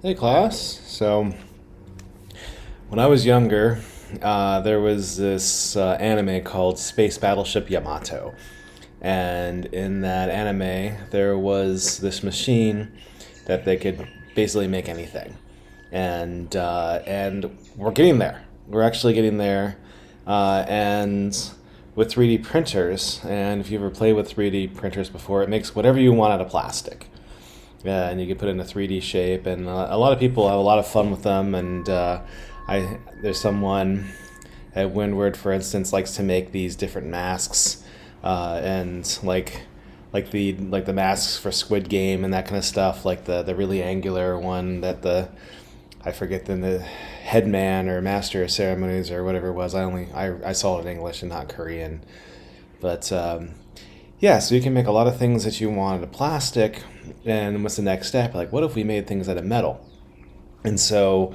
Hey, class. So, when I was younger, there was this anime called Space Battleship Yamato. And in that anime, there was this machine that they could basically make anything. And we're getting there. We're actually getting there. And with 3D printers, and if you ever played with 3D printers before, it makes whatever you want out of plastic. Yeah, and you can put it in a 3D shape, and a lot of people have a lot of fun with them. And there's someone at Windward, for instance, likes to make these different masks, and like the masks for Squid Game and that kind of stuff, like the really angular one that the I forget the headman or master of ceremonies or whatever it was. I saw it in English and not Korean, but yeah, so you can make a lot of things that you want out of plastic. And what's the next step? Like, what if we made things out of metal? And so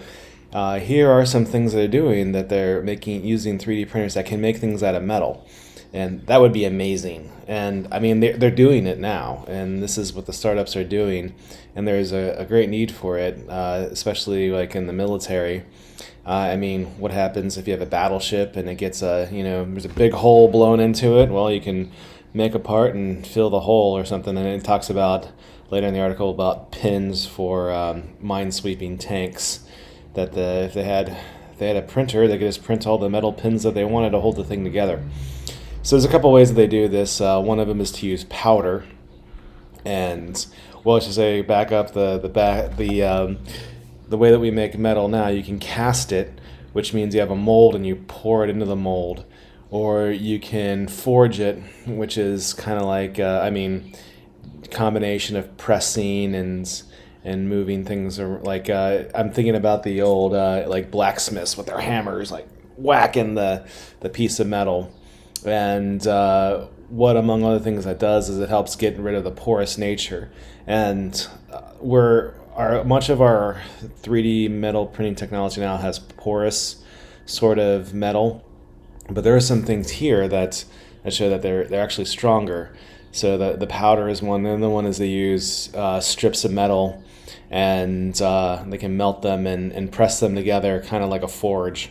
here are some things they're doing that they're making using 3D printers that can make things out of metal. And that would be amazing. And I mean, they're doing it now. And this is what the startups are doing. And there's a great need for it, especially like in the military. I mean, what happens if you have a battleship and it gets there's a big hole blown into it? Well, you can make a part and fill the hole or something. And it talks about later in the article about pins for mine-sweeping tanks. That if they had a printer, they could just print all the metal pins that they wanted to hold the thing together. So there's a couple ways that they do this. One of them is to use powder, and well, I should say back up the way that we make metal now. You can cast it, which means you have a mold and you pour it into the mold, or you can forge it, which is kind of like combination of pressing and moving things like I'm thinking about the old like blacksmiths with their hammers like whacking the piece of metal. And what, among other things, that does is it helps get rid of the porous nature. And much of our 3D metal printing technology now has porous sort of metal, but there are some things here that show that they're actually stronger. So the powder is one. The other one is they use strips of metal, and they can melt them and press them together, kind of like a forge.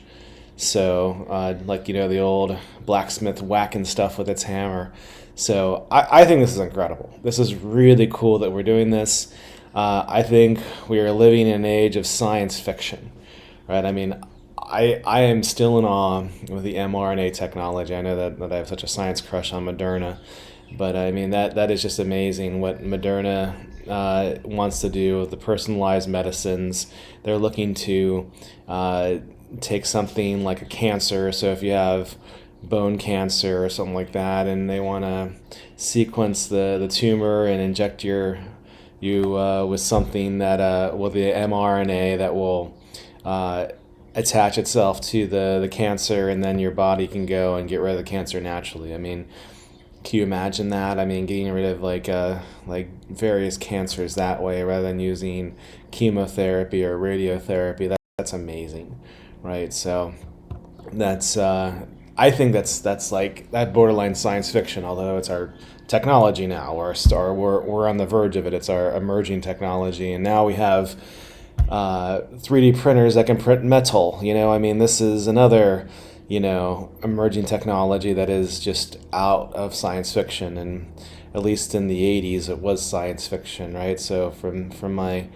So, the old blacksmith whacking stuff with its hammer. So, I think this is incredible. This is really cool that we're doing this. I think we are living in an age of science fiction, right? I mean, I am still in awe with the mRNA technology. I know that I have such a science crush on Moderna, but I mean, that is just amazing what Moderna wants to do with the personalized medicines. They're looking to take something like a cancer. So if you have bone cancer or something like that, and they want to sequence the tumor and inject you with something that with the mRNA that will attach itself to the cancer, and then your body can go and get rid of the cancer naturally. I mean, can you imagine that? I mean, getting rid of like various cancers that way rather than using chemotherapy or radiotherapy. That's amazing, right? So that's I think that's like that borderline science fiction. Although it's our technology now, we're on the verge of it. It's our emerging technology, and now we have 3D printers that can print metal. I mean, this is another emerging technology that is just out of science fiction, and at least in the 80s it was science fiction, right? So from my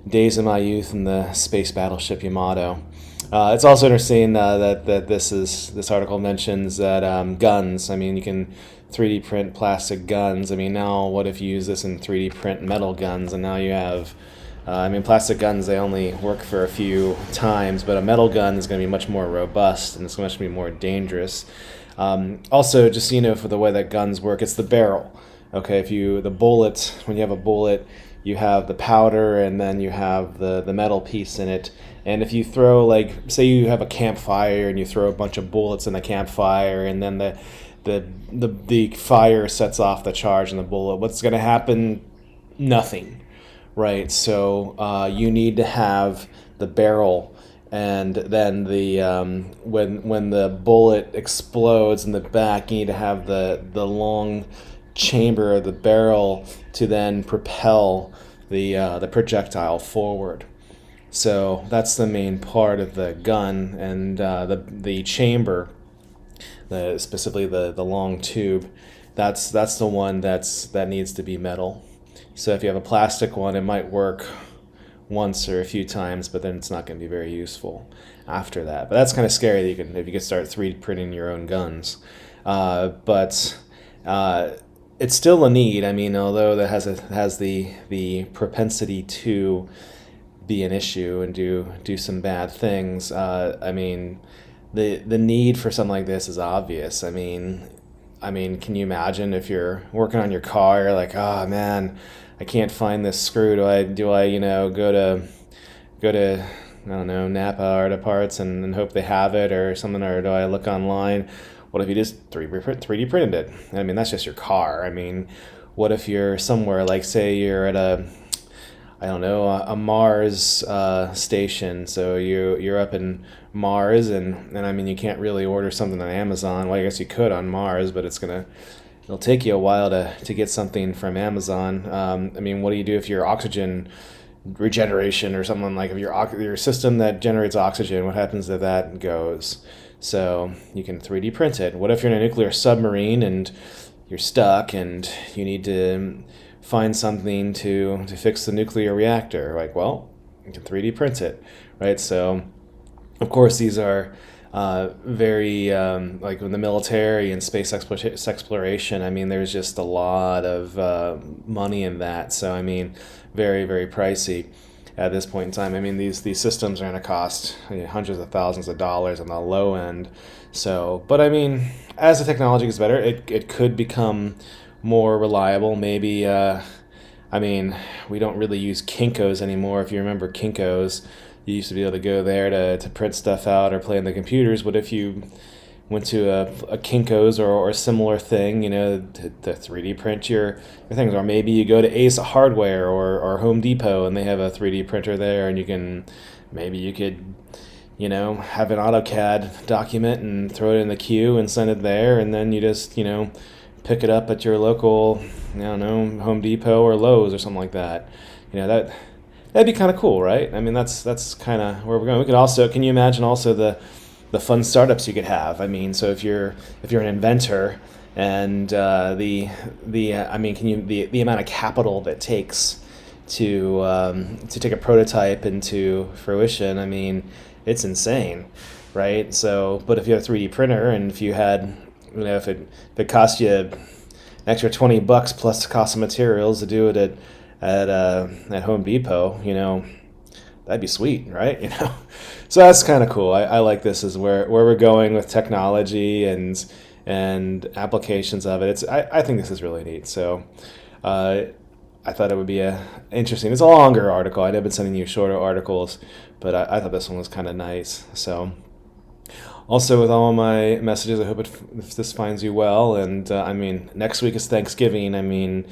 days of my youth in the space battleship Yamato. It's also interesting that this article mentions that guns. I mean, you can 3D print plastic guns. I mean, now what if you use this in 3D print metal guns, and now you have plastic guns, they only work for a few times, but a metal gun is going to be much more robust and it's going to be more dangerous. Also, just for the way that guns work, it's the barrel. Okay, when you have a bullet, you have the powder and then you have the metal piece in it. And if you throw, like, say you have a campfire and you throw a bunch of bullets in the campfire, and then the fire sets off the charge in the bullet, what's going to happen? Nothing. Right, so you need to have the barrel, and then when the bullet explodes in the back, you need to have the long chamber of the barrel to then propel the projectile forward. So that's the main part of the gun, and the chamber, specifically the long tube. That's the one that needs to be metal. So if you have a plastic one, it might work once or a few times, but then it's not going to be very useful after that. But that's kind of scary that if you could start 3D printing your own guns. But it's still a need. I mean, although that has the propensity to be an issue and do some bad things. I mean, the need for something like this is obvious. I mean, can you imagine if you're working on your car, you're like, oh man, I can't find this screw. Do I go to I don't know, Napa Auto Parts and hope they have it or something, or do I look online? What if you just 3D printed it? I mean, that's just your car. I mean, what if you're somewhere, like say you're at I don't know, a Mars station. So you're up in Mars, and I mean, you can't really order something on Amazon. Well, I guess you could on Mars, but it'll take you a while to get something from Amazon. I mean, what do you do if your oxygen regeneration or something, like if your system that generates oxygen, what happens if that goes? So you can 3D print it. What if you're in a nuclear submarine and you're stuck and you need to find something to fix the nuclear reactor? Like, well, you can 3D print it, right? So, of course, these are very like in the military and space exploration. I mean, there's just a lot of money in that. So, I mean, very, very pricey at this point in time. I mean, these systems are going to cost hundreds of thousands of dollars on the low end. So, but I mean, as the technology gets better, it could become more reliable. Maybe, I mean, we don't really use Kinko's anymore. If you remember Kinko's, you used to be able to go there to print stuff out or play on the computers. What if you went to a Kinko's or a similar thing, to 3D print your things? Or maybe you go to Ace Hardware or Home Depot and they have a 3D printer there, and maybe you could, have an AutoCAD document and throw it in the queue and send it there, and then you just, pick it up at your local, I don't know, Home Depot or Lowe's or something like that. That'd be kind of cool, right? I mean, that's kind of where we're going. We could also, can you imagine also the fun startups you could have? I mean, so if you're an inventor, and I mean, the amount of capital that takes to take a prototype into fruition? I mean, it's insane, right? So, but if you have a 3D printer, and if you had, if it cost you an extra $20 plus the cost of materials to do it at Home Depot, that'd be sweet, right? So that's kind of cool. I like this as where we're going with technology and applications of it. I think this is really neat. So I thought it would be interesting. It's a longer article. I've been sending you shorter articles, but I thought this one was kind of nice. So also, with all my messages, I hope if this finds you well. And I mean, next week is Thanksgiving. I mean,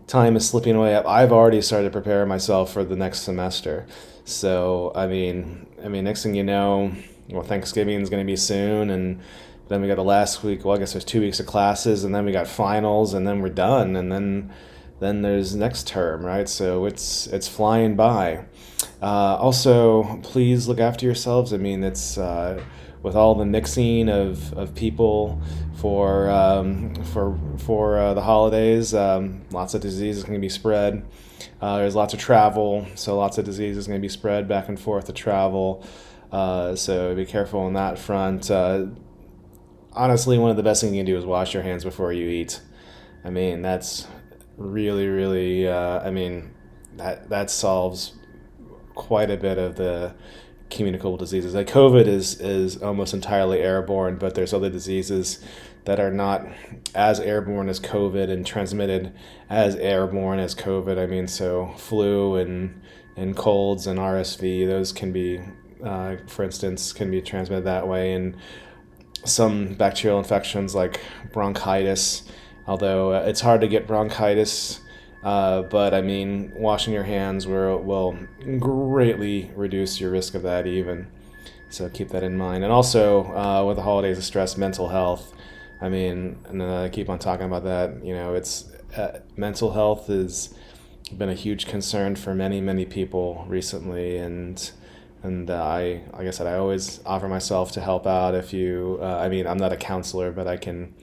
time is slipping away. I've already started to prepare myself for the next semester. So I mean, next thing you know, well, Thanksgiving is going to be soon, and then we got the last week. Well, I guess there's 2 weeks of classes, and then we got finals, and then we're done, and then there's next term, right? So it's flying by. Also, please look after yourselves. I mean, it's with all the mixing of people for the holidays, lots of diseases can be spread. There's lots of travel, so lots of diseases going to be spread back and forth to travel. So be careful on that front. Honestly, one of the best things you can do is wash your hands before you eat. I mean, that's really, really, I mean, that solves quite a bit of the communicable diseases. Like COVID is almost entirely airborne, but there's other diseases that are not as airborne as COVID and transmitted as airborne as COVID. I mean, so flu and colds and RSV, those can be, for instance, can be transmitted that way. And some bacterial infections like bronchitis, although it's hard to get bronchitis, but I mean, washing your hands will greatly reduce your risk of that even. So keep that in mind. And also, with the holidays of stress, mental health. I mean, and I keep on talking about that. It's mental health has been a huge concern for many, many people recently, and And like I said, I always offer myself to help out. If you, I mean, I'm not a counselor, but I can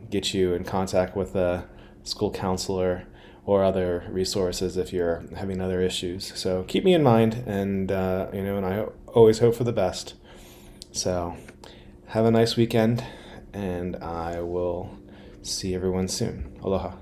get you in contact with a school counselor or other resources if you're having other issues. So keep me in mind, and and I always hope for the best. So have a nice weekend, and I will see everyone soon. Aloha.